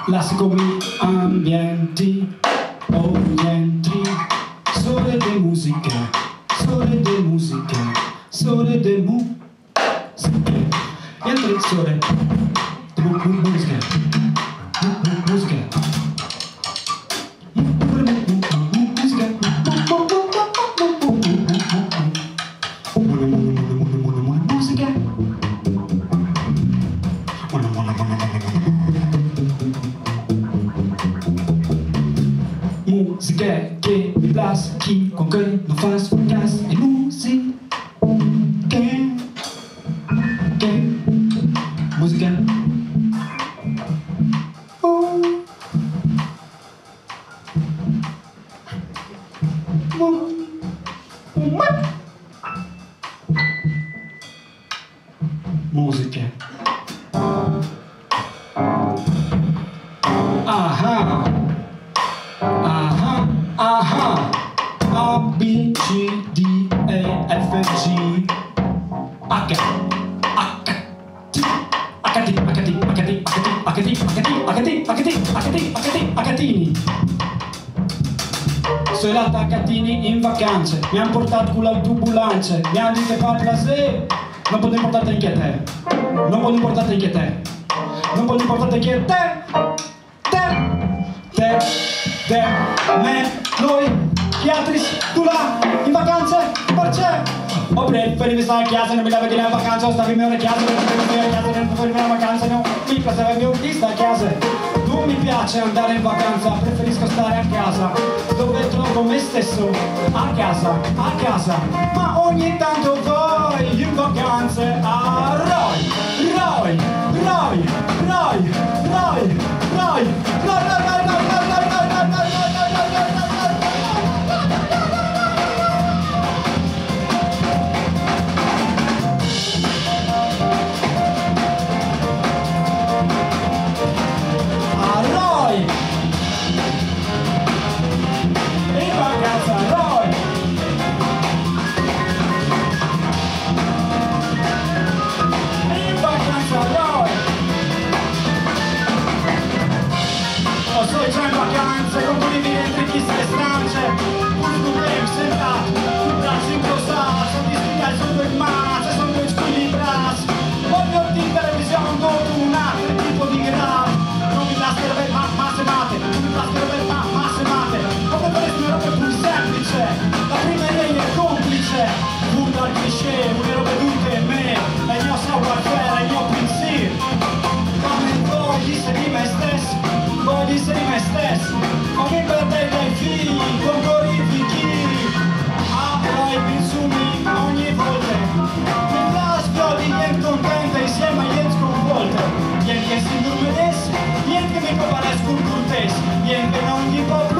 Lasciami ambienti, orienti, sole de musica, sole de musica, sole de musica. E altri sole de musica, musica. Música que me place, qui con que nous fasse fracasse. Et musique, musica. Oh. Musica. Aha. Aha, aha. A, B, C, D, E, F, G, H, H, T, H, T, H, T, H, T, H, T, H, T, H, T, H, T, H, T, H, T, H-tini. Sono andata a Catini in vacanze, mi han portato con l'autobulanze, mi han detto pa plasè, non può importare anche te, non può importare anche te, non può importare anche te, me, noi, gli altri, tu là, in vacanze, perché? O preferivi stare a casa, non mi leva di là in vacanza, o stavi meglio a casa, non mi a casa, non preferivi la vacanza, no, mi piaceva mio vista a casa. Non mi piace andare in vacanza, preferisco stare a casa, dove trovo me stesso, a casa, ma ogni tanto vai in vacanze a Roy. Come perdere dai figli, con glorifichi, i consumi ogni volta. Mi lascio di niente contenta insieme a niente sconvolte. Niente che si dormedesse, niente che mi comparesco un cortese, niente non gli può